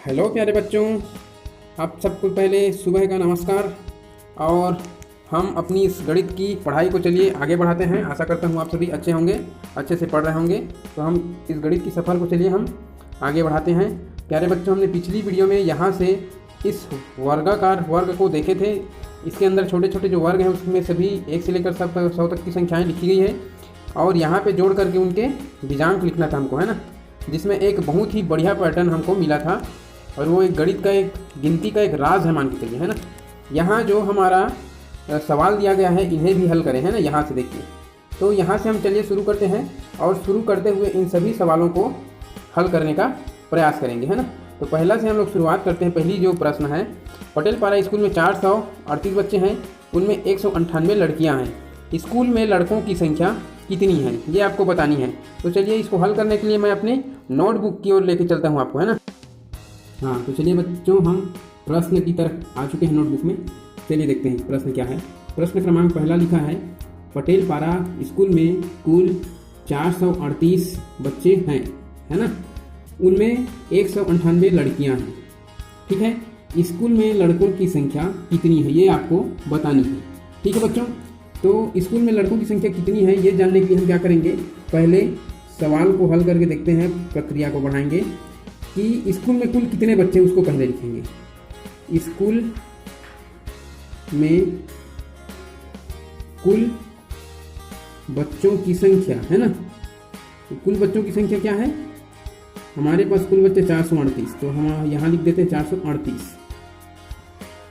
Hello प्यारे बच्चों, आप सबको पहले सुबह का नमस्कार। और हम अपनी इस गणित की पढ़ाई को चलिए आगे बढ़ाते हैं। आशा करता हूँ आप सभी अच्छे होंगे, अच्छे से पढ़ रहे होंगे। तो हम इस गणित की सफ़र को चलिए हम आगे बढ़ाते हैं। प्यारे बच्चों, हमने पिछली वीडियो में यहाँ से इस वर्गाकार वर्ग को देखे थे। इसके अंदर छोटे छोटे जो वर्ग हैं उसमें सभी 1 से लेकर 100 तक की संख्याएँ लिखी गई है और यहाँ पे जोड़ करके उनके बीजांक लिखना था हमको, है ना। जिसमें एक बहुत ही बढ़िया पैटर्न हमको मिला था और वो एक गणित का एक गिनती का एक राज है, मान के चलिए, है ना। यहाँ जो हमारा सवाल दिया गया है इन्हें भी हल करें, है ना। यहाँ से देखिए, तो यहाँ से हम चलिए शुरू करते हैं और शुरू करते हुए इन सभी सवालों को हल करने का प्रयास करेंगे, है ना। तो पहला से हम लोग शुरुआत करते हैं। पहली जो प्रश्न है, पटेल पारा स्कूल में 438 बच्चे हैं, उनमें 198 लड़कियाँ हैं। स्कूल में लड़कों की संख्या कितनी है ये आपको बतानी है। तो चलिए इसको हल करने के लिए मैं अपनी नोटबुक की ओर लेके चलता हूँ आपको, है ना। हाँ, तो चलिए बच्चों, हम प्रश्न की तरफ आ चुके हैं नोटबुक में। चलिए देखते हैं प्रश्न क्या है। प्रश्न क्रमांक पहला लिखा है, पटेल पारा स्कूल में कुल 438 बच्चे हैं, है ना। उनमें 198 लड़कियां हैं, ठीक है। स्कूल में लड़कों की संख्या कितनी है ये आपको बतानी है, ठीक है बच्चों। तो स्कूल में लड़कों की संख्या कितनी है ये जानने के लिए हम क्या करेंगे, पहले सवाल को हल करके देखते हैं, प्रक्रिया को बढ़ाएंगे कि स्कूल में कुल कितने बच्चे उसको पहले लिखेंगे। स्कूल में कुल बच्चों की संख्या, है ना। तो कुल बच्चों की संख्या क्या है, हमारे पास कुल बच्चे 438, तो हम यहाँ लिख देते हैं 438।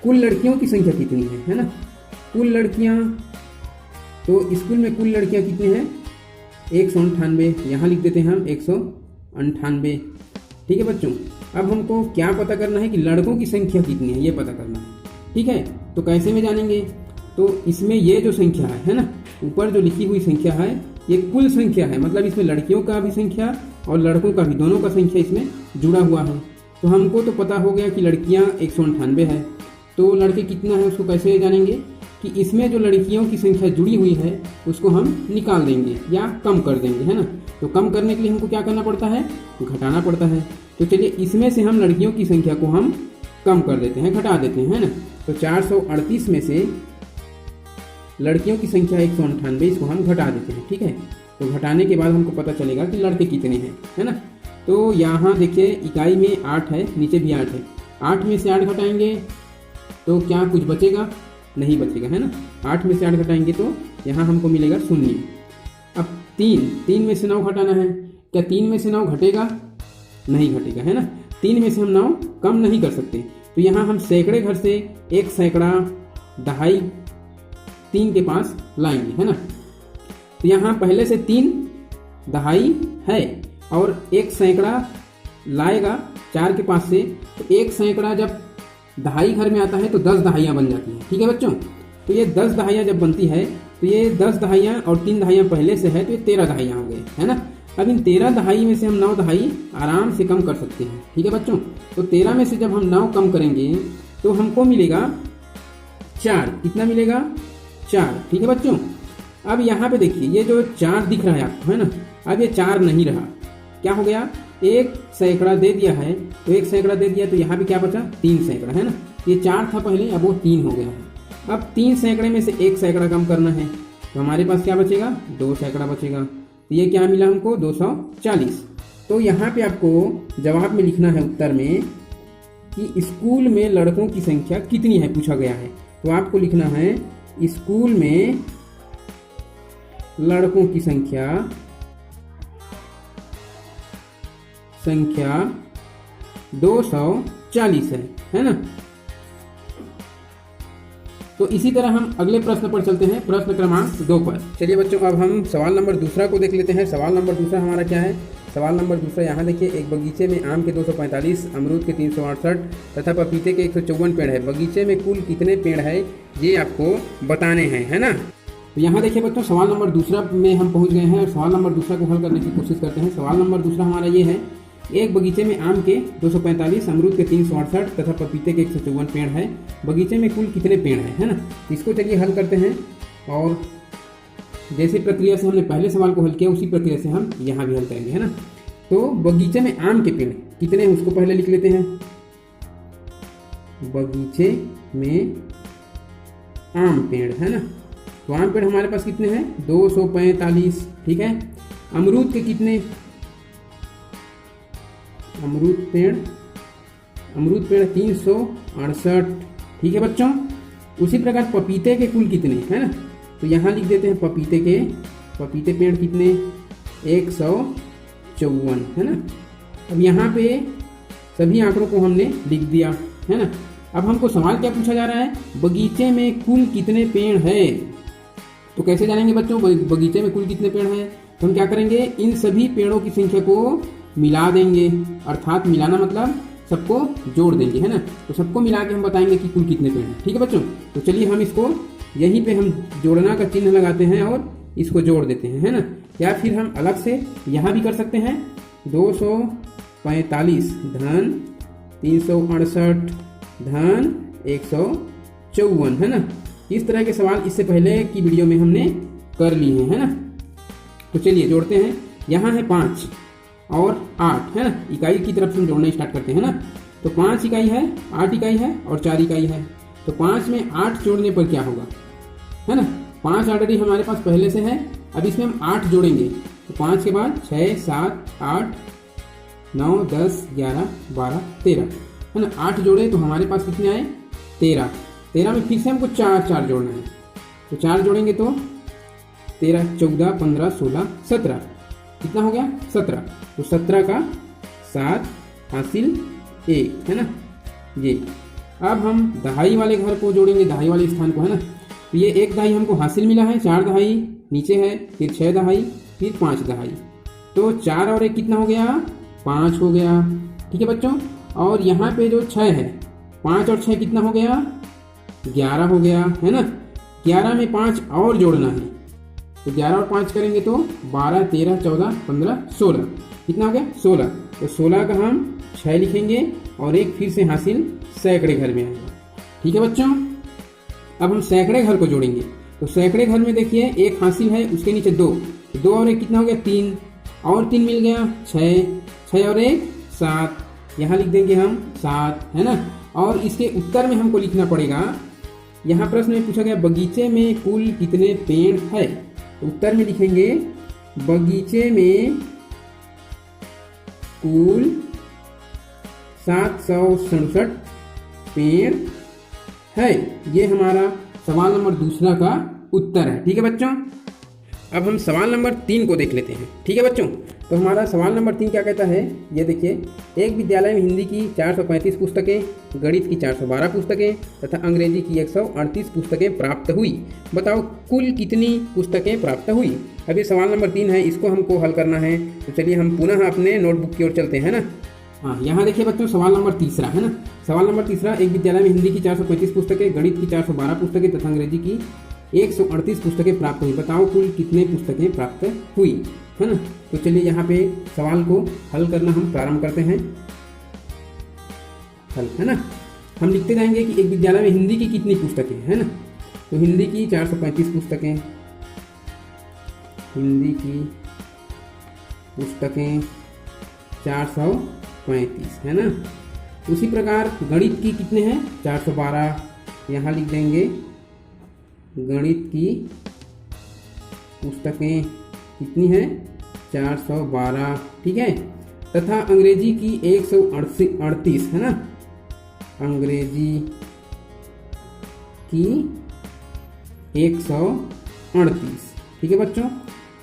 कुल लड़कियों की संख्या कितनी है ना। कुल लड़कियाँ, तो स्कूल में कुल लड़कियाँ कितनी हैं, 198, यहाँ लिख देते हैं हम 198, ठीक है बच्चों। अब हमको क्या पता करना है कि लड़कों की संख्या कितनी है ये पता करना है, ठीक है। तो कैसे में जानेंगे, तो इसमें ये जो संख्या है ना, ऊपर जो लिखी हुई संख्या है ये कुल संख्या है, मतलब इसमें लड़कियों का भी संख्या और लड़कों का भी, दोनों का संख्या इसमें जुड़ा हुआ है। तो हमको तो पता हो गया कि लड़कियाँ 198 है, तो लड़के कितना है उसको कैसे जानेंगे कि इसमें जो लड़कियों की संख्या जुड़ी हुई है उसको हम निकाल देंगे या कम कर देंगे, है ना। तो कम करने के लिए हमको क्या करना पड़ता है, घटाना पड़ता है। तो चलिए इसमें से हम लड़कियों की संख्या को हम कम कर देते हैं, घटा देते हैं, है ना। तो 438 में से लड़कियों की संख्या 198, इसको हम घटा देते हैं, ठीक है। तो घटाने के बाद हमको पता चलेगा कि लड़के कितने हैं, है ना। तो यहाँ देखिए इकाई में 8 है, नीचे भी 8 है। 8 में से 8 घटाएंगे तो क्या कुछ बचेगा, नहीं बचेगा, है ना। 8 में से 8 घटाएंगे तो यहाँ हमको मिलेगा 0। अब 3 में से 9 घटाना है, क्या 3 में से 9 घटेगा, नहीं घटेगा, है ना। 3 में से हम 9 कम नहीं कर सकते, तो यहाँ हम सैकड़े घर से 1 सैकड़ा दहाई 3 के पास लाएंगे, है ना। तो यहाँ पहले से 3 दहाई है और 1 सैकड़ा लाएगा 4 के पास से, तो 1 सैकड़ा जब दहाई घर में आता है तो 10 दहाइयाँ बन जाती हैं, ठीक है बच्चों। तो ये 10 दहाइयाँ जब बनती है तो ये 10 दहाइयाँ और 3 दहाइयाँ पहले से है, तो ये 13 दहाइयाँ हो गई, है ना। अब इन 13 दहाई में से हम 9 दहाई आराम से कम कर सकते हैं, ठीक है बच्चों। तो 13 में से जब हम 9 कम करेंगे तो हमको मिलेगा 4। कितना मिलेगा, 4, ठीक है बच्चों। अब यहाँ पे देखिए ये जो 4 दिख रहा है आपको, है ना। अब ये 4 नहीं रहा, क्या हो गया, 1 सैकड़ा दे दिया है, तो 1 सैकड़ा दे दिया तो यहाँ पे क्या बचा, 3 सैकड़ा, है ना। ये 4 था पहले, अब वो 3 हो गया है। अब 3 सैकड़े में से 1 सैकड़ा कम करना है, तो हमारे पास क्या बचेगा, 2 सैकड़ा बचेगा। तो ये क्या मिला हमको, 240। तो यहाँ पे आपको जवाब में लिखना है उत्तर में कि स्कूल में लड़कों की संख्या कितनी है पूछा गया है। तो आपको लिखना है स्कूल में लड़कों की संख्या 240 है ना। तो इसी तरह हम अगले प्रश्न पर चलते हैं, प्रश्न क्रमांक 2 पर। चलिए बच्चों, अब हम सवाल नंबर दूसरा को देख लेते हैं। सवाल नंबर दूसरा हमारा क्या है, सवाल नंबर दूसरा यहाँ देखिए, एक बगीचे में आम के 245, अमरूद के 368 तथा पपीते के 154 पेड़ है। बगीचे में कुल कितने पेड़ है ये आपको बताने हैं, है ना। तो यहाँ देखिए बच्चों, सवाल नंबर दूसरा में हम पहुँच गए हैं और सवाल नंबर दूसरा को हल करने की कोशिश करते हैं। सवाल नंबर दूसरा हमारा ये है, एक बगीचे में आम के 245, अमरूद के 368 तथा पपीते के 154 पेड़ है। बगीचे में कुल कितने पेड़ हैं, है ना। इसको चलिए हल करते हैं और जैसे प्रक्रिया से हमने पहले सवाल को हल किया उसी प्रक्रिया से हम यहाँ भी हल करेंगे, है ना। तो बगीचे में आम के पेड़ कितने हैं उसको पहले लिख लेते हैं। बगीचे में आम पेड़, है ना। तो आम पेड़ हमारे पास कितने हैं? 245, ठीक है। अमरूद के कितने? अमरूद पेड़ 368, ठीक है बच्चों। उसी प्रकार पपीते के कुल कितने, है ना। तो यहाँ लिख देते हैं पपीते पेड़ कितने? 154, है ना। अब यहाँ पे सभी आंकड़ों को हमने लिख दिया, है ना। अब हमको सवाल क्या पूछा जा रहा है? बगीचे में कुल कितने पेड़ है। तो कैसे जानेंगे बच्चों बगीचे में कुल कितने पेड़ हैं? तो हम क्या करेंगे, इन सभी पेड़ों की संख्या को मिला देंगे, अर्थात मिलाना मतलब सबको जोड़ देंगे, है ना। तो सबको मिला के हम बताएंगे कि कुल कितने पेड़ हैं, ठीक है बच्चों। तो चलिए हम इसको यहीं पे हम जोड़ना का चिन्ह लगाते हैं और इसको जोड़ देते हैं, है ना। या फिर हम अलग से यहाँ भी कर सकते हैं, 245 धन 368 धन 154, है ना। इस तरह के सवाल इससे पहले की वीडियो में हमने कर लिए हैं, है ना। तो चलिए जोड़ते हैं। यहाँ है 5 और 8, है ना। इकाई की तरफ से हम जोड़ना स्टार्ट करते हैं ना। तो 5 इकाई है, 8 इकाई है और 4 इकाई है। तो 5 में 8 जोड़ने पर क्या होगा, है ना। 5 ऑलरेडी हमारे पास पहले से है, अब इसमें हम 8 जोड़ेंगे। तो 5 के बाद 6, 7, 8, 9, 10, 11, 12, 13, है ना। 8 जोड़े तो हमारे पास कितने आए? 13। 13 में फिर से हमको 4 जोड़ना है। तो 4 जोड़ेंगे तो 13, 14, 15, 16, 17, कितना हो गया? 17। तो 17 का 7 हासिल 1, है ना। ये अब हम दहाई वाले घर को जोड़ेंगे, दहाई वाले स्थान को, है ना। तो ये 1 दहाई हमको हासिल मिला है, 4 दहाई नीचे है, फिर 6 दहाई, फिर 5 दहाई। तो 4 और 1 कितना हो गया? 5 हो गया, ठीक है बच्चों। और यहाँ पे जो 6 है, 5 और 6 कितना हो गया? 11 हो गया, है ना। 11 में 5 और जोड़ना है, तो 11 और 5 करेंगे तो 12, 13, 14, 15, 16, कितना हो गया? 16। तो 16 का हम 6 लिखेंगे और 1 फिर से हासिल सैकड़े घर में आएगा, ठीक है बच्चों। अब हम सैकड़े घर को जोड़ेंगे। तो सैकड़े घर में देखिए 1 हासिल है, उसके नीचे 2, 2 और 1 कितना हो गया? 3, और 3 मिल गया 6, 6 और 1 7, यहाँ लिख देंगे हम 7, है ना। और इसके उत्तर में हमको लिखना पड़ेगा, यहाँ प्रश्न में पूछा गया बगीचे में कुल कितने पेड़ है। तो उत्तर में लिखेंगे बगीचे में कुल 767 पेड़ है। ये हमारा सवाल नंबर 2 का उत्तर है, ठीक है बच्चों। अब हम सवाल नंबर 3 को देख लेते हैं, ठीक है बच्चों। तो हमारा सवाल नंबर 3 क्या कहता है, ये देखिए। एक विद्यालय में हिंदी की 435 पुस्तकें, गणित की 412 पुस्तकें तथा अंग्रेजी की 138 पुस्तकें प्राप्त हुई। बताओ कुल कितनी पुस्तकें प्राप्त हुई। अब ये सवाल नंबर 3 है, इसको हमको हल करना है। तो चलिए हम पुनः अपने नोटबुक की ओर चलते हैं ना। हाँ, यहाँ देखिए बच्चों सवाल नंबर 3 है ना। सवाल नंबर 3, एक विद्यालय में हिंदी की 435 पुस्तकें, गणित की 412 पुस्तकें तथा अंग्रेजी की 138 पुस्तकें प्राप्त हुई। बताओ कुल कितने पुस्तकें प्राप्त हुई, है ना। तो चलिए यहाँ पे सवाल को हल करना हम प्रारंभ करते हैं। हल, है ना। हम लिखते जाएंगे कि एक विद्यालय में हिंदी की कितनी पुस्तकें, है ना। तो हिंदी की 435 पुस्तकें, हिंदी की पुस्तकें 435, है ना। उसी प्रकार गणित की कितने हैं? 412, यहाँ लिख देंगे गणित की पुस्तकें कितनी हैं? 412, ठीक है। तथा अंग्रेजी की 138, है ना। अंग्रेजी की 138, ठीक है बच्चों।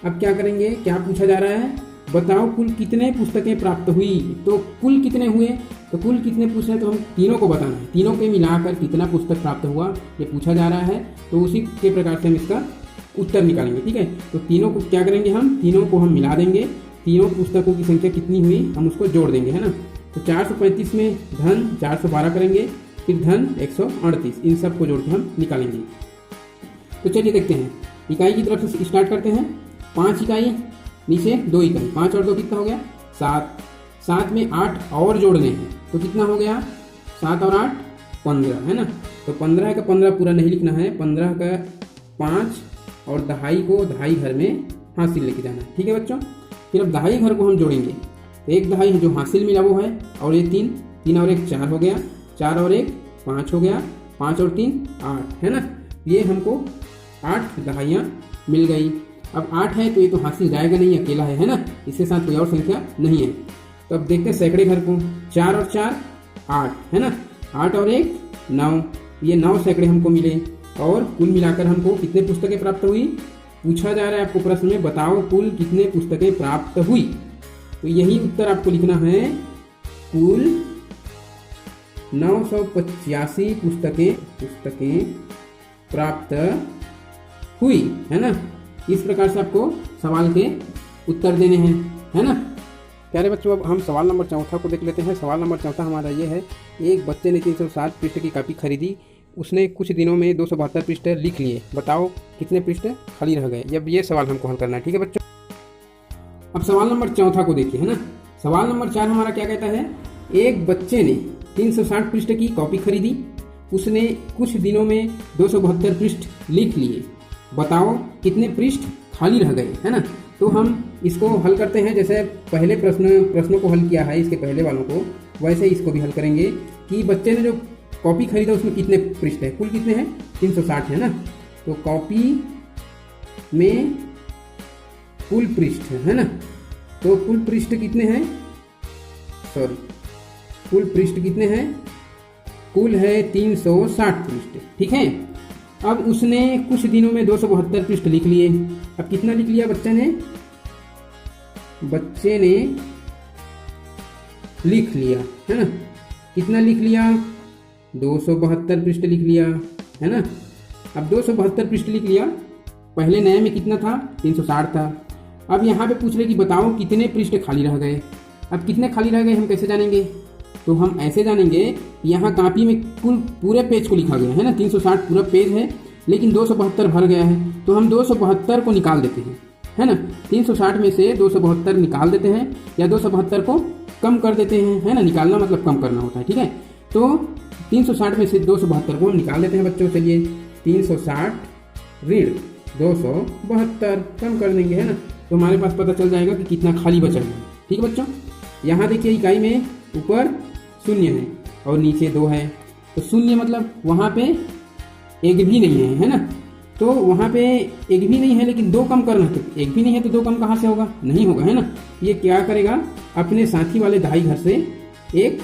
अब क्या करेंगे, क्या पूछा जा रहा है, बताओ कुल कितने पुस्तकें प्राप्त हुई। तो कुल कितने हुए, तो कुल कितने पूछ रहे हैं, तो हम तीनों को बताना है, तीनों के मिलाकर कितना पुस्तक प्राप्त हुआ ये पूछा जा रहा है। तो उसी के प्रकार से हम इसका उत्तर निकालेंगे, ठीक है। तो तीनों को क्या करेंगे, हम तीनों को हम मिला देंगे, तीनों पुस्तकों की संख्या कितनी हुई हम उसको जोड़ देंगे, है ना। तो 435 में धन 412 करेंगे, फिर धन 138, इन सब को जोड़ के हम निकालेंगे। तो चलिए देखते हैं, इकाई की तरफ से स्टार्ट करते हैं। 5 इकाई नीचे 2 इकाई, 5 और 2 कितना हो गया? 7। 7 में 8 और जोड़ने हैं तो कितना हो गया? 7 और 8 15, है ना। तो 15 का 15 पूरा नहीं लिखना है, 15 का 5 और दहाई को दहाई घर में हासिल लेके जाना है, ठीक है बच्चों। फिर अब दहाई घर को हम जोड़ेंगे, तो एक दहाई जो हासिल मिला वो है, और ये 3 और 1 4 हो गया, 4 और 1 5 हो गया, 5 और 3 8 है ना। ये हमको 8 दहाइयाँ मिल गई। अब 8 है तो ये तो हाथ से जाएगा नहीं, अकेला है ना, इसके साथ कोई और संख्या नहीं है। तो अब देखते हैं सैकड़े घर को। 4 और 4 8 है ना, 8 और 1 9, ये 9 सैकड़े हमको मिले। और कुल मिलाकर हमको कितने पुस्तकें प्राप्त हुई, पूछा जा रहा है आपको प्रश्न में, बताओ कुल कितने पुस्तकें प्राप्त हुई। तो यही उत्तर आपको लिखना है, कुल 985 पुस्तकें प्राप्त हुई, है ना। इस प्रकार से आपको सवाल के उत्तर देने हैं, है ना। प्यारे बच्चों, अब हम सवाल नंबर 4 को देख लेते हैं। सवाल नंबर 4 हमारा ये है, एक बच्चे ने 360 पृष्ठ की कॉपी खरीदी, उसने कुछ दिनों में 272 पृष्ठ लिख लिए, बताओ कितने पृष्ठ खाली रह गए। अब ये सवाल हमको हल करना है, ठीक है बच्चों। अब सवाल नंबर 4 को देखिए, है ना। सवाल नंबर 4 हमारा क्या कहता है, एक बच्चे ने 360 पृष्ठ की कॉपी खरीदी, उसने कुछ दिनों में 272 पृष्ठ लिख लिए, बताओ कितने पृष्ठ खाली रह गए, है ना। तो हम इसको हल करते हैं, जैसे पहले प्रश्नों को हल किया है, इसके पहले वालों को, वैसे इसको भी हल करेंगे कि बच्चे ने जो कॉपी खरीदा उसमें कितने पृष्ठ है, कुल कितने हैं 360 है ना। तो कॉपी में कुल पृष्ठ है ना, तो कुल पृष्ठ कितने हैं, कुल पृष्ठ कितने हैं, कुल है 360 पृष्ठ, ठीक है। अब उसने कुछ दिनों में 272 पृष्ठ लिख लिए। अब कितना लिख लिया बच्चे ने लिख लिया, है ना। कितना लिख लिया, 272 पृष्ठ लिख लिया, है ना। अब 272 पृष्ठ लिख लिया, पहले नए में कितना था 360 था। अब यहाँ पे पूछ रहे कि बताओ कितने पृष्ठ खाली रह गए। अब कितने खाली रह गए हम कैसे जानेंगे, तो हम ऐसे जानेंगे, यहाँ कॉपी में कुल पूरे पेज को लिखा गया है ना, 360 पूरा पेज है, लेकिन 272 भर गया है, तो हम 272 को निकाल देते हैं, है ना। 360 में से 272 निकाल देते हैं, या 272 को कम कर देते हैं, है ना। निकालना मतलब कम करना होता है, ठीक है। तो 360 में से 272 को हम निकाल देते हैं बच्चों। चलिए 360 ऋण 272 कम कर देंगे, है ना। तो हमारे पास पता चल जाएगा कि कितना खाली बचा है, ठीक है बच्चों। यहाँ देखिए इकाई में ऊपर 0 है और नीचे 2 है, तो 0 मतलब वहाँ पे एक भी नहीं है ना। तो वहाँ पे एक भी नहीं है, लेकिन 2 कम करना, तो एक भी नहीं है तो 2 कम कहाँ से होगा, नहीं होगा, है ना। ये क्या करेगा, अपने साथी वाले दहाई घर से एक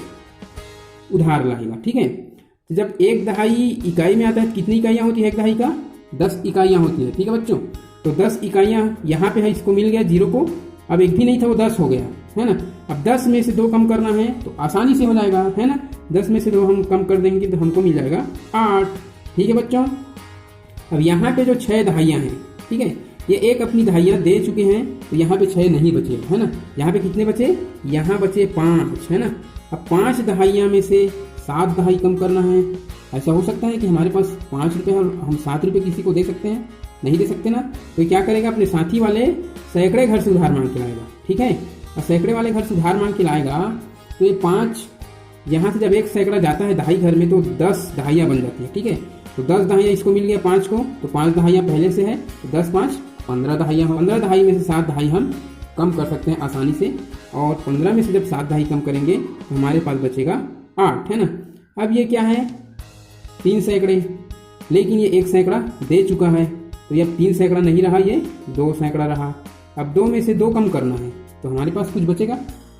उधार लाएगा, ठीक है। तो जब एक दहाई इकाई में आता है, कितनी इकाइयाँ होती है एक दहाई का, 10 इकाइयाँ होती है, ठीक है बच्चों। तो 10 इकाइयाँ यहाँ पे है, इसको मिल गया 0 को, अब एक भी नहीं था वो 10 हो गया, है ना। अब 10 में से 2 कम करना है तो आसानी से हो जाएगा, है ना। 10 में से 2 हम कम कर देंगे तो हमको मिल जाएगा 8, ठीक है बच्चों। अब यहाँ पे जो 6 दहाइयाँ हैं, ठीक है, ये एक अपनी दहाइयाँ दे चुके हैं, तो यहाँ पे 6 नहीं बचे, है ना। यहाँ पे कितने बचे, यहाँ बचे 5, है ना। अब 5 दहाइयाँ में से 7 दहाई कम करना है। ऐसा हो सकता है कि हमारे पास 5 रुपये और हम 7 रुपये किसी को दे सकते हैं, नहीं दे सकते ना। तो क्या करेगा, अपने साथी वाले सैकड़े घर से उधार मांग के लाएगा, ठीक है। और सैकड़े वाले घर से उधार मांग के लाएगा, तो ये 5 यहाँ से जब एक सैकड़ा जाता है दहाई घर में, तो 10 दहाइयाँ बन जाती है, ठीक है। तो 10 दहाइयाँ इसको मिल गया 5 को, तो 5 दहाइयाँ पहले से है, तो 10 5 15 दहाइयाँ, 15 दहाई में से 7 दहाई हम कम कर सकते हैं आसानी से, और 15 में से जब 7 दहाई कम करेंगे तो हमारे पास बचेगा 8, है ना। अब ये क्या है, 3 सैकड़े, लेकिन ये 1 सैकड़ा दे चुका है, तो ये 3 सैकड़ा नहीं रहा, ये 2 सैकड़ा रहा। अब 2 में से 2 कम करना है, तो हमारे पास कुछ बचेगा,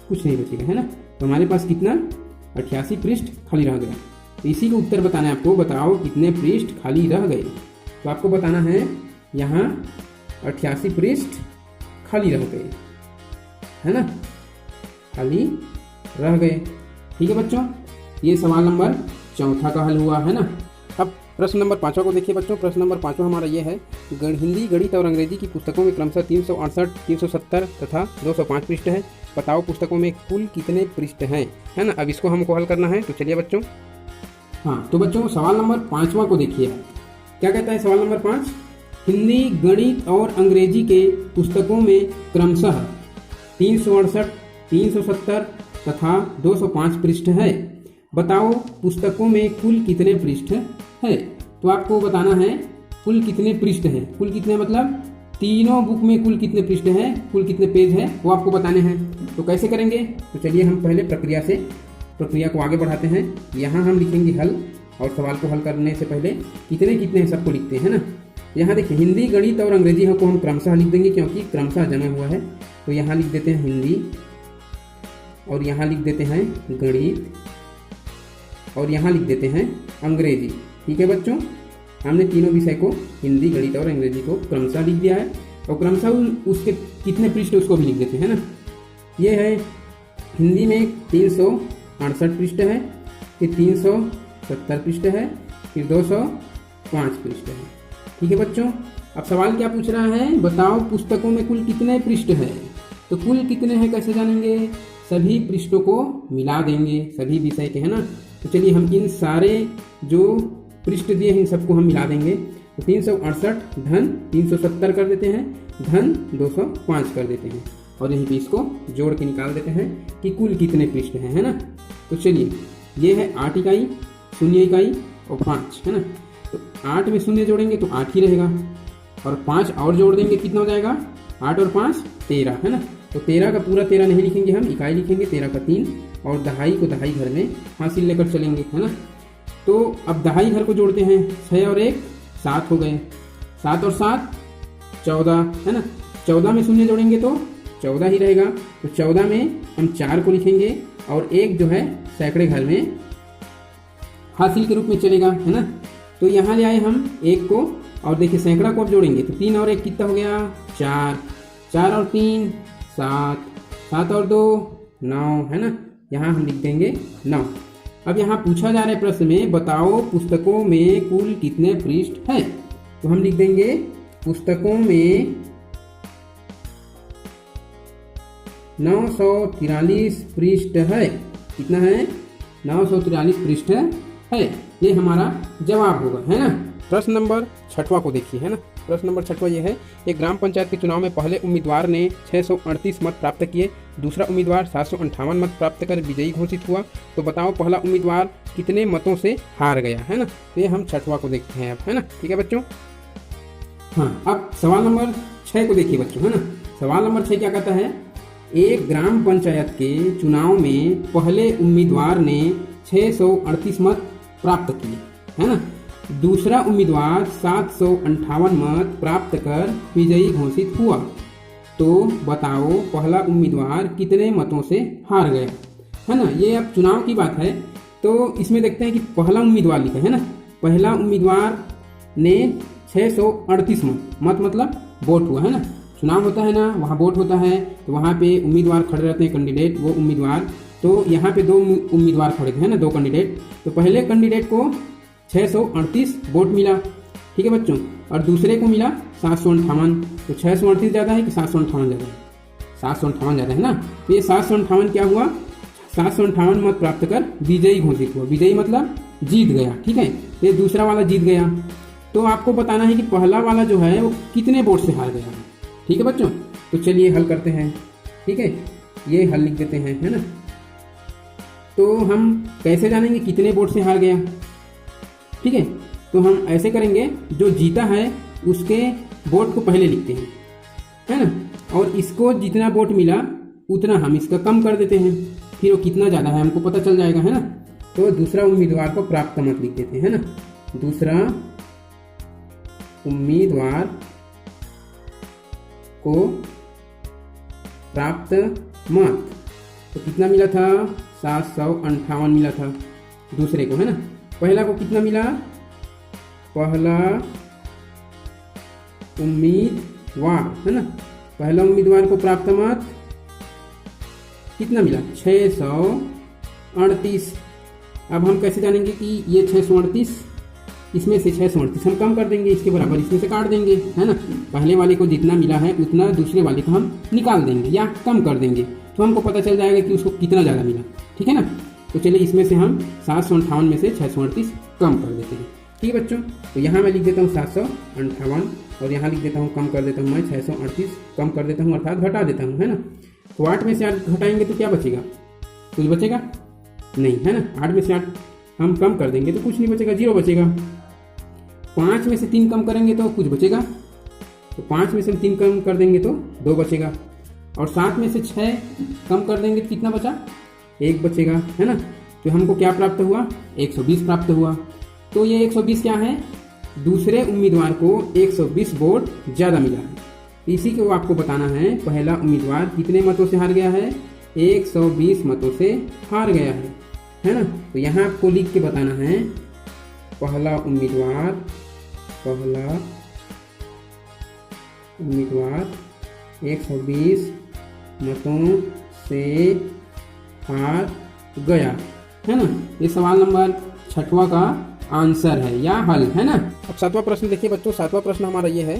कुछ नहीं बचेगा, है ना। तो हमारे पास कितना 88 पृष्ठ खाली रह गया। तो इसी का उत्तर बताना है आपको, बताओ कितने पृष्ठ खाली रह गए। तो आपको बताना है यहाँ 88 पृष्ठ खाली रह गए, है ना, खाली रह गए, ठीक है बच्चों। ये सवाल नंबर 4 का हल हुआ, है ना। अब प्रश्न नंबर 5 को देखिए बच्चों। प्रश्न नंबर 5 हमारा ये है, हिंदी, गणित और अंग्रेजी की पुस्तकों में क्रमशः 368, 370 तथा 205 पृष्ठ है, बताओ पुस्तकों में कुल कितने पृष्ठ हैं, है ना। अब इसको हमको हल करना है, तो चलिए बच्चों। हाँ, तो बच्चों सवाल नंबर 5 को देखिए, क्या कहता है सवाल नंबर 5, हिंदी, गणित और अंग्रेजी के पुस्तकों में क्रमशः 368, 370 तथा 205 पृष्ठ है, बताओ पुस्तकों में कुल कितने पृष्ठ है। तो आपको बताना है कुल कितने पृष्ठ हैं, कुल कितने मतलब तीनों बुक में कुल कितने पृष्ठ हैं, कुल कितने पेज है, वो आपको बताने हैं। तो कैसे करेंगे, तो चलिए हम पहले प्रक्रिया को आगे बढ़ाते हैं। यहाँ हम लिखेंगे हल, और सवाल को हल करने से पहले कितने कितने हैं सबको लिखते हैं ना। यहाँ देखिए हिंदी, गणित और अंग्रेजी को हम क्रमशः लिख देंगे क्योंकि क्रमशः जमा हुआ है। तो यहाँ लिख देते हैं हिंदी और यहाँ लिख देते हैं गणित और यहाँ लिख देते हैं अंग्रेजी। ठीक है बच्चों, हमने तीनों विषय को हिंदी, गणित और अंग्रेजी को क्रमशः लिख दिया है और क्रमशः उसके कितने पृष्ठ उसको भी लिख देते हैं ना। ये है हिंदी में 368 पृष्ठ है, फिर 370 पृष्ठ है, फिर 205 पृष्ठ है। ठीक है बच्चों, अब सवाल क्या पूछ रहा है, बताओ पुस्तकों में कुल कितने पृष्ठ है। तो कुल कितने हैं कैसे जानेंगे, सभी पृष्ठों को मिला देंगे, सभी विषय के है ना। तो चलिए हम इन सारे जो पृष्ठ दिए हैं इन सबको हम मिला देंगे। तो 368 धन 370 कर देते हैं, धन 205 कर देते हैं और यहीं पे इसको जोड़ के निकाल देते हैं कि कुल कितने पृष्ठ हैं, है ना। तो चलिए ये है 8 इकाई, 0 इकाई और 5 है ना। तो 8 में 0 जोड़ेंगे तो 8 ही रहेगा और 5 और जोड़ देंगे कितना हो जाएगा, 8 और 5 13 है ना। तो 13 का पूरा 13 नहीं लिखेंगे हम, इकाई लिखेंगे 13 का 3 और दहाई को दहाई घर में हासिल लेकर चलेंगे, है ना। तो अब दहाई घर को जोड़ते हैं, 6 और 1 7 हो गए, 7 और 7 14 है ना। 14 में 0 जोड़ेंगे तो 14 ही रहेगा। तो 14 में हम 4 को लिखेंगे और 1 जो है सैकड़े घर में हासिल के रूप में चलेगा, है ना। तो यहाँ ले आए हम 1 को और देखिए सैकड़ा को अब जोड़ेंगे तो 3 और 1 कितना हो गया, 4, 4 और 3 7, 7 और 2 9 है ना। यहाँ हम लिख देंगे 9। अब यहाँ पूछा जा रहा है प्रश्न में, बताओ पुस्तकों में कुल कितने पृष्ठ हैं। तो हम लिख देंगे पुस्तकों में 943 पृष्ठ है। कितना है, 943 पृष्ठ है। ये हमारा जवाब होगा, है ना। प्रश्न नंबर 6वां को देखिए, है ना। प्रश्न नंबर 6वां ये है, एक ग्राम पंचायत के चुनाव में पहले उम्मीदवार ने 638 मत प्राप्त किए, दूसरा उम्मीदवार 758 मत प्राप्त कर विजयी घोषित हुआ। तो बताओ पहला उम्मीदवार कितने मतों से हार गया, है ना। तो ये हम 6वां को देखते हैं अब, है ना। ठीक है बच्चों। हाँ, अब सवाल नंबर 6 को देखिए बच्चों, है ना। सवाल नंबर 6 क्या कहता है, एक ग्राम पंचायत के चुनाव में पहले उम्मीदवार ने 638 मत प्राप्त किए, है ना। दूसरा उम्मीदवार 758 मत प्राप्त कर विजयी घोषित हुआ। तो बताओ पहला उम्मीदवार कितने मतों से हार गया, है ना। ये अब चुनाव की बात है तो इसमें देखते हैं कि पहला उम्मीदवार लिखा है ना। पहला उम्मीदवार ने 638 मत मतलब वोट हुआ, है ना। चुनाव होता है ना, वहाँ वोट होता है तो वहाँ पे उम्मीदवार खड़े रहते हैं, कैंडिडेट वो उम्मीदवार। तो यहाँ पे 2 उम्मीदवार खड़े थे, है ना, 2 कैंडिडेट। तो पहले कैंडिडेट को 638 वोट मिला, ठीक है बच्चों, और दूसरे को मिला 758। तो 638 ज़्यादा है कि 758 ज़्यादा है, 758 ज़्यादा है ना। तो ये 758 क्या हुआ, 758 मत प्राप्त कर विजयी घोषित हुआ। विजयी मतलब जीत गया, ठीक है। ये दूसरा वाला जीत गया। तो आपको बताना है कि पहला वाला जो है वो कितने वोट से हार गया, ठीक है बच्चों। तो चलिए हल करते हैं, ठीक है। ये हल लिख देते हैं, है ना। तो हम कैसे जानेंगे कितने वोट से हार गया, ठीक है। तो हम ऐसे करेंगे, जो जीता है उसके वोट को पहले लिखते हैं, है ना। और इसको जितना वोट मिला उतना हम इसका कम कर देते हैं, फिर वो कितना ज़्यादा है हमको पता चल जाएगा, है ना। तो दूसरा उम्मीदवार को प्राप्त मत लिख देते हैं, है ना। दूसरा उम्मीदवार को प्राप्त मत तो कितना मिला था, 758 मिला था दूसरे को, है ना। पहला को कितना मिला, पहला उम्मीदवार, है ना। पहला उम्मीदवार को प्राप्त मत कितना मिला, 638। अब हम कैसे जानेंगे कि ये 638, इसमें से 638 हम कम कर देंगे, इसके बराबर इसमें से काट देंगे, है ना। पहले वाले को जितना मिला है उतना दूसरे वाले को हम निकाल देंगे या कम कर देंगे, तो हमको पता चल जाएगा कि उसको कितना ज़्यादा मिला, ठीक है ना। तो चलिए इसमें से हम 758 में से 638 कम कर देते हैं, ठीक है बच्चों। तो यहाँ मैं लिख देता हूँ 758 और यहाँ लिख देता हूँ, कम कर देता हूँ मैं 638 कम कर देता हूँ, अर्थात घटा देता हूँ, है ना। तो 8 में से 8 घटाएंगे तो क्या बचेगा, कुछ बचेगा नहीं, है ना। 8 में से 8 हम कम कर देंगे तो कुछ नहीं बचेगा, 0 बचेगा। 5 में से 3 कम करेंगे तो कुछ बचेगा, तो 5 में से 3 कम कर देंगे तो 2 बचेगा। और 7 में से 6 कम कर देंगे तो कितना बचा, 1 बचेगा, है ना। तो हमको क्या प्राप्त हुआ, 120 प्राप्त हुआ। तो ये 120 क्या है, दूसरे उम्मीदवार को 120 वोट ज़्यादा मिला है। इसी को आपको बताना है पहला उम्मीदवार कितने मतों से हार गया है, 120 मतों से हार गया है ना। तो यहाँ आपको लिख के बताना है पहला उम्मीदवार 120 मतों से हार गया, है ना। ये सवाल नंबर 6वां का आंसर है या हल, है ना। अब 7वां प्रश्न देखिए बच्चों। 7वां प्रश्न हमारा ये है,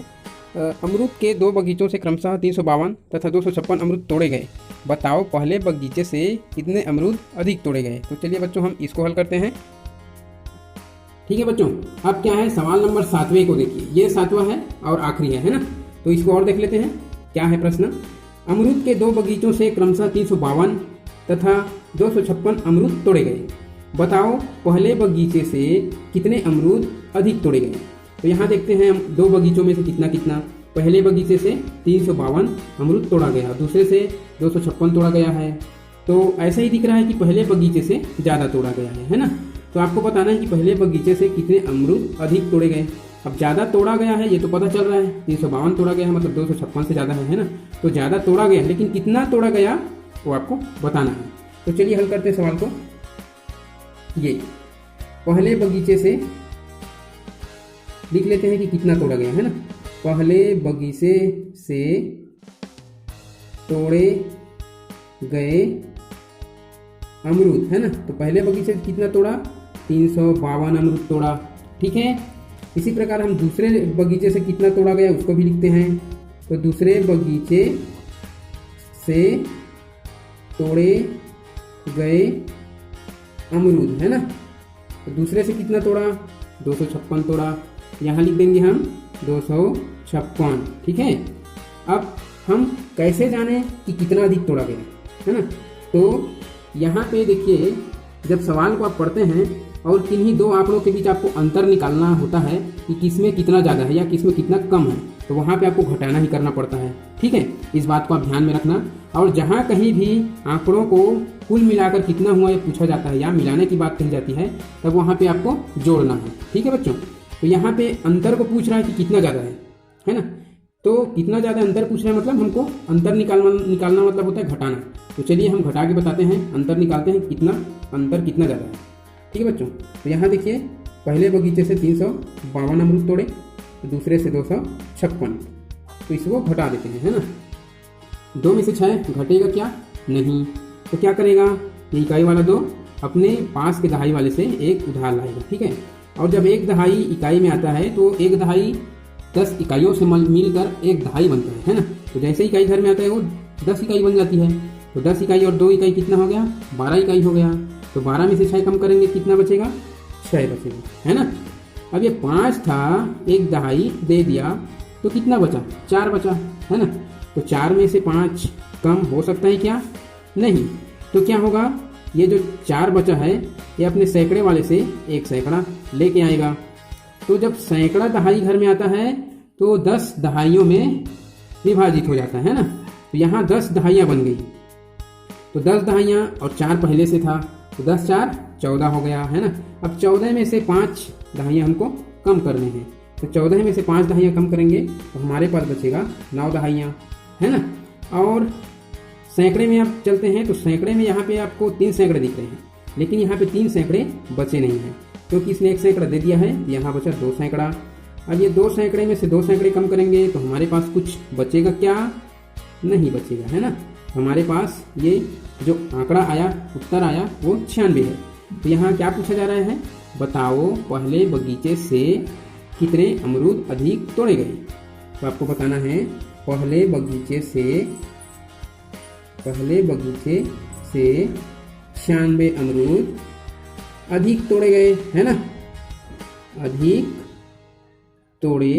अमरूद के 2 बगीचों से क्रमशः 352 तथा 256 अमरूद तोड़े गए। बताओ पहले बगीचे से कितने अमरूद अधिक तोड़े गए। तो चलिए बच्चों हम इसको हल करते हैं। ठीक है बच्चों, अब क्या है, सवाल नंबर 7वें को देखिए। ये 7वां है और आखिरी है ना। तो इसको और देख लेते हैं क्या है प्रश्न। अमरूद के 2 बगीचों से क्रमशः 352 तथा 256 अमरूद तोड़े गए। बताओ पहले बगीचे से कितने अमरूद अधिक तोड़े गए। तो यहाँ देखते हैं हम 2 बगीचों में से कितना कितना। पहले बगीचे से 352 अमरूद तोड़ा गया, दूसरे से 256 तोड़ा गया है। तो ऐसा ही दिख रहा है कि पहले बगीचे से ज़्यादा तोड़ा गया है ना। तो आपको बताना है कि पहले बगीचे से कितने अमरूद अधिक तोड़े गए। अब ज़्यादा तोड़ा गया है ये तो पता चल रहा है, 352 तोड़ा गया है मतलब 256 से ज़्यादा है ना। तो ज़्यादा तोड़ा गया, लेकिन कितना तोड़ा गया वो आपको बताना है। तो चलिए हल करते हैं सवाल को। ये पहले बगीचे से लिख लेते हैं कि कितना तोड़ा गया है ना। पहले बगीचे से तोड़े गए अमरूद, है ना। तो पहले बगीचे से कितना तोड़ा, 352 अमरूद तोड़ा, ठीक है। इसी प्रकार हम दूसरे बगीचे से कितना तोड़ा गया उसको भी लिखते हैं। तो दूसरे बगीचे से तोड़े गए अमरूद, है ना। तो दूसरे से कितना तोड़ा, 256 तोड़ा, यहाँ लिख देंगे हम 256, ठीक है। अब हम कैसे जाने कि कितना अधिक तोड़ा गया, है ना। तो यहाँ पे देखिए, जब सवाल को आप पढ़ते हैं और किन्हीं 2 आंकड़ों के बीच आपको अंतर निकालना होता है कि किसमें कितना ज़्यादा है या किसमें कितना कम है, तो वहाँ पे आपको घटाना ही करना पड़ता है, ठीक है। इस बात को आप ध्यान में रखना। और जहाँ कहीं भी आंकड़ों को कुल मिलाकर कितना हुआ ये पूछा जाता है या मिलाने की बात कही जाती है, तब वहाँ पे आपको जोड़ना है, ठीक है बच्चों। तो यहाँ पे अंतर को पूछ रहा है कि कितना ज़्यादा है ना। तो कितना ज़्यादा अंतर पूछ रहा है मतलब हमको अंतर निकालना मतलब होता है घटाना। तो चलिए हम घटा के बताते हैं, अंतर निकालते हैं कितना अंतर कितना ज़्यादा है, ठीक है बच्चों। तो यहाँ देखिए, पहले बगीचे से 352 अमरूद तोड़े, तो दूसरे से 256, तो इसको घटा देते हैं, है ना। 2 में से 6 घटेगा क्या, नहीं। तो क्या करेगा, ये इकाई वाला 2 अपने पास के दहाई वाले से 1 उधार लाएगा, ठीक है। और जब 1 दहाई इकाई में आता है तो 1 दहाई 10 इकाइयों से मिलकर 1 दहाई बनता है ना। तो जैसे इकाई घर में आता है वो 10 इकाई बन जाती है। तो 10 इकाई और 2 इकाई कितना हो गया, 12 इकाई हो गया। तो 12 में से 6 कम करेंगे कितना बचेगा, 6 बचेगा, है ना। अब ये 5 था, 1 दहाई दे दिया तो कितना बचा, 4 बचा, है ना। तो 4 में से 5 कम हो सकता है क्या, नहीं। तो क्या होगा, ये जो 4 बचा है ये अपने सैकड़े वाले से 1 सैकड़ा लेके आएगा। तो जब सैकड़ा दहाई घर में आता है तो 10 दहाइयों में विभाजित हो जाता है ना। तो यहाँ 10 दहाइयाँ बन गई। तो 10 दहाइयाँ और 4 पहले से था, तो 10 4 14 हो गया, है ना। अब 14 में से 5 दहाइयाँ हमको कम करने हैं। तो 14 में से 5 दहाइयाँ कम करेंगे तो हमारे पास बचेगा 9 दहाइयाँ, है ना। और सैकड़े में आप चलते हैं तो सैकड़े में यहाँ पे आपको 3 सैकड़े दिख रहे हैं, लेकिन यहाँ पे 3 सैकड़े बचे नहीं हैं क्योंकि इसने 1 सैकड़ा दे दिया है। यहाँ बचा 2 सैकड़ा। अब ये 2 सैकड़े में से 2 सैकड़े कम करेंगे तो हमारे पास कुछ बचेगा क्या, नहीं बचेगा, है ना। हमारे पास ये जो आंकड़ा आया, उत्तर आया वो 96 है। तो यहाँ क्या पूछा जा रहा है, बताओ पहले बगीचे से कितने अमरूद अधिक तोड़े गए। तो आपको बताना है पहले बगीचे से 96 अमरूद अधिक तोड़े गए, है ना, अधिक तोड़े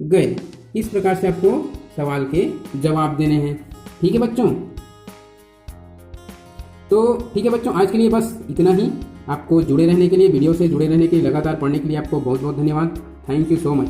गए। इस प्रकार से आपको सवाल के जवाब देने हैं, ठीक है बच्चों। तो ठीक है बच्चों, आज के लिए बस इतना ही। आपको जुड़े रहने के लिए, वीडियो से जुड़े रहने के लिए, लगातार पढ़ने के लिए आपको बहुत बहुत धन्यवाद। Thank you so much.